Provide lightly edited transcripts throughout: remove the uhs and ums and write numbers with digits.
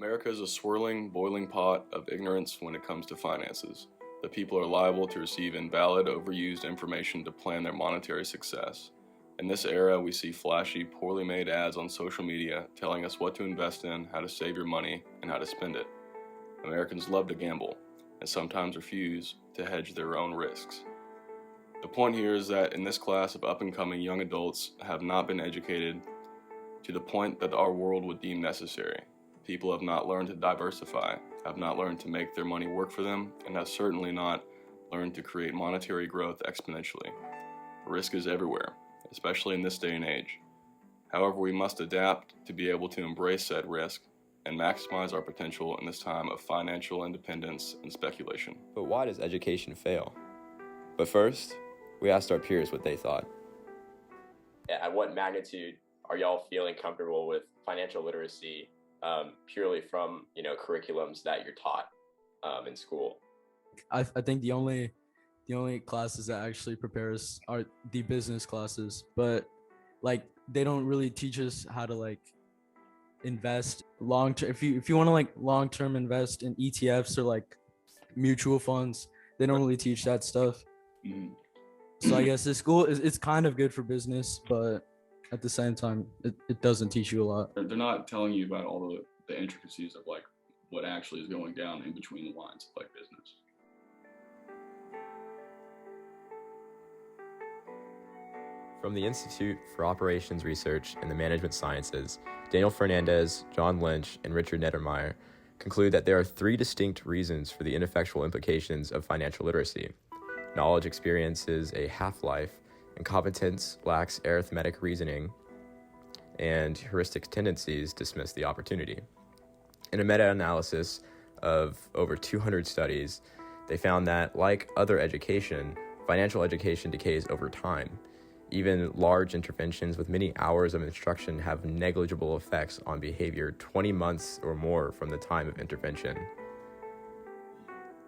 America is a swirling, boiling pot of ignorance when it comes to finances. The people are liable to receive invalid, overused information to plan their monetary success. In this era, we see flashy, poorly made ads on social media telling us what to invest in, how to save your money, and how to spend it. Americans love to gamble, and sometimes refuse to hedge their own risks. The point here is that in this class of up-and-coming young adults have not been educated to the point that our world would deem necessary. People have not learned to diversify, have not learned to make their money work for them, and have certainly not learned to create monetary growth exponentially. Risk is everywhere, especially in this day and age. However, we must adapt to be able to embrace said risk and maximize our potential in this time of financial independence and speculation. But why does education fail? But first, we asked our peers what they thought. At what magnitude are y'all feeling comfortable with financial literacy purely from curriculums that you're taught in school? I think the only classes that actually prepare us are the business classes, but they don't really teach us how to invest long term. If you want to long term invest in ETFs or mutual funds, they don't really teach that stuff. Mm-hmm. So I guess the school it's kind of good for business, but at the same time, it doesn't teach you a lot. They're not telling you about all the intricacies of what actually is going down in between the lines of business. From the Institute for Operations Research and the Management Sciences, Daniel Fernandez, John Lynch, and Richard Nettermeyer conclude that there are three distinct reasons for the ineffectual implications of financial literacy. Knowledge experiences a half-life, and competence lacks arithmetic reasoning, and heuristic tendencies dismiss the opportunity. In a meta-analysis of over 200 studies, they found that, like other education, financial education decays over time. Even large interventions with many hours of instruction have negligible effects on behavior 20 months or more from the time of intervention.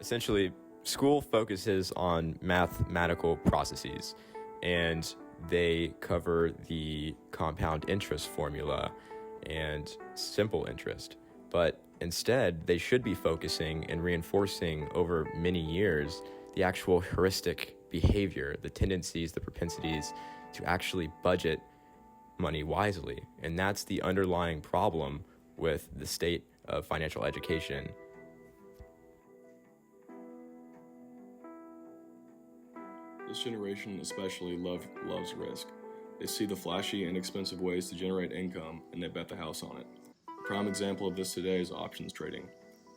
Essentially, school focuses on mathematical processes, and they cover the compound interest formula and simple interest. But instead, they should be focusing and reinforcing over many years the actual heuristic behavior, the tendencies, the propensities to actually budget money wisely. And that's the underlying problem with the state of financial education. This generation especially loves risk. They see the flashy, inexpensive ways to generate income, and they bet the house on it. A prime example of this today is options trading.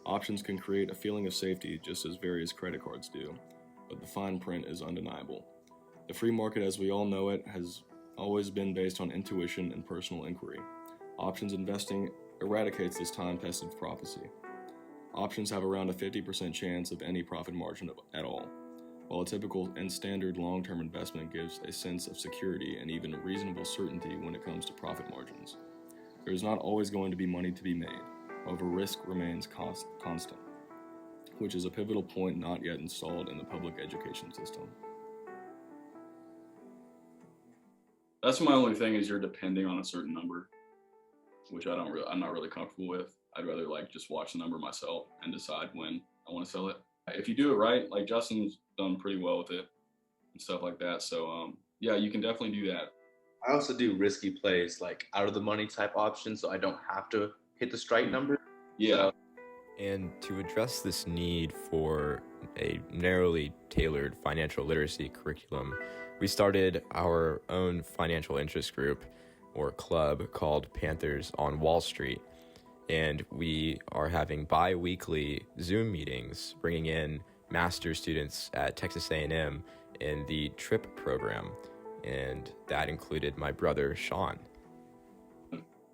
Options can create a feeling of safety just as various credit cards do, but the fine print is undeniable. The free market as we all know it has always been based on intuition and personal inquiry. Options investing eradicates this time-tested prophecy. Options have around a 50% chance of any profit margin at all, while a typical and standard long-term investment gives a sense of security and even reasonable certainty when it comes to profit margins. There is not always going to be money to be made, however risk remains constant, which is a pivotal point not yet installed in the public education system. That's my only thing is you're depending on a certain number, which I'm not really comfortable with. I'd rather just watch the number myself and decide when I want to sell it. If you do it right, Justin's done pretty well with it and stuff like that. So yeah, you can definitely do that. I also do risky plays, out of the money type options, so I don't have to hit the strike number. Yeah. And to address this need for a narrowly tailored financial literacy curriculum, we started our own financial interest group or club called Panthers on Wall Street. And we are having bi-weekly Zoom meetings, bringing in master's students at Texas A&M in the TRIP program. And that included my brother, Sean.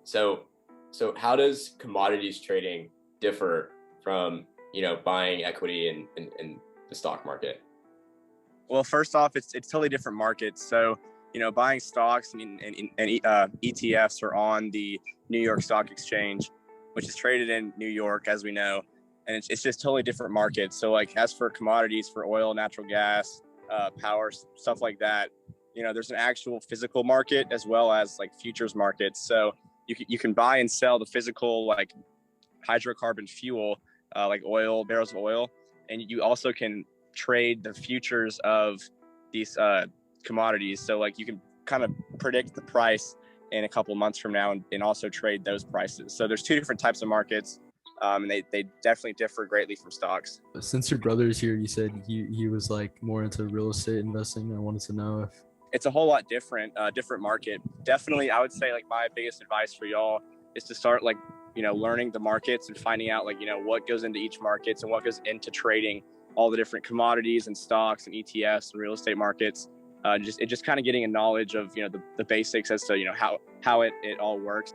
So how does commodities trading differ from, buying equity in the stock market? Well, first off, it's totally different markets. So, buying stocks and ETFs are on the New York Stock Exchange, which is traded in New York, as we know, and it's just totally different markets. So, as for commodities, for oil, natural gas, power, stuff like that, there's an actual physical market as well as futures markets. So you can buy and sell the physical hydrocarbon fuel, like oil, barrels of oil. And you also can trade the futures of these commodities. So like you can kind of predict the price in a couple months from now and also trade those prices. So there's two different types of markets, and they definitely differ greatly from stocks. Since your brother is here, you said he was like more into real estate investing. I wanted to know if It's a whole lot different market. Definitely, I would say like my biggest advice for y'all is to start like, learning the markets and finding out like, what goes into each markets and what goes into trading all the different commodities and stocks and ETFs and real estate markets. Just kind of getting a knowledge of, the basics as to, how it all works.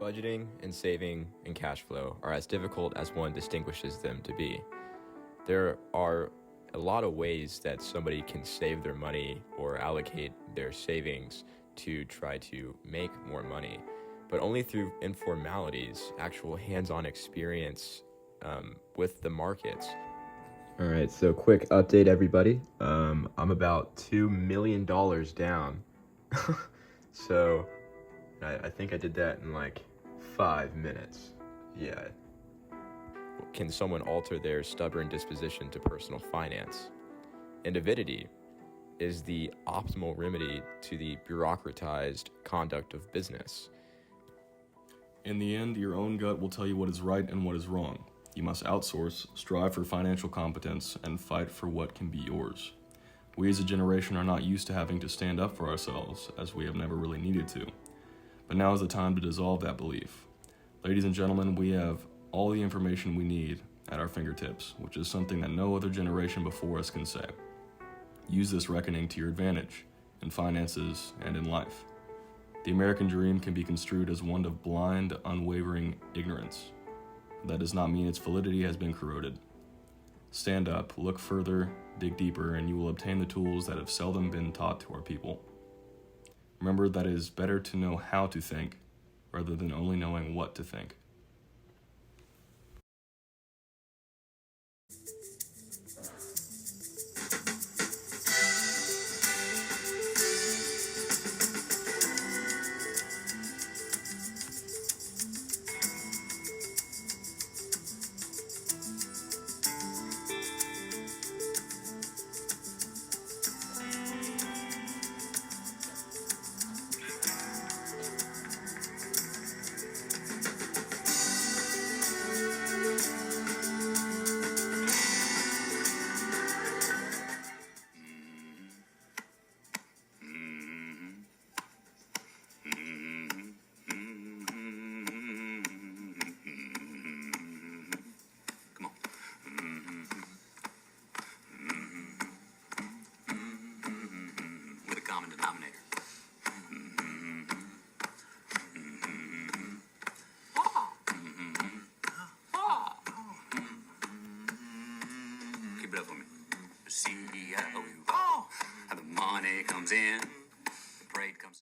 Budgeting and saving and cash flow are as difficult as one distinguishes them to be. There are a lot of ways that somebody can save their money or allocate their savings to try to make more money, but only through informalities, actual hands-on experience with the markets. All right, so quick update, everybody. I'm about $2 million down. So I think I did that in like 5 minutes. Yeah. Can someone alter their stubborn disposition to personal finance? And avidity is the optimal remedy to the bureaucratized conduct of business. In the end, your own gut will tell you what is right and what is wrong. You must outsource, strive for financial competence, and fight for what can be yours. We as a generation are not used to having to stand up for ourselves, as we have never really needed to. But now is the time to dissolve that belief. Ladies and gentlemen, we have all the information we need at our fingertips, which is something that no other generation before us can say. Use this reckoning to your advantage, in finances and in life. The American dream can be construed as one of blind, unwavering ignorance. That does not mean its validity has been corroded. Stand up, look further, dig deeper, and you will obtain the tools that have seldom been taught to our people. Remember that it is better to know how to think rather than only knowing what to think. Common denominator. Keep it up for me. CEO, how the money comes in.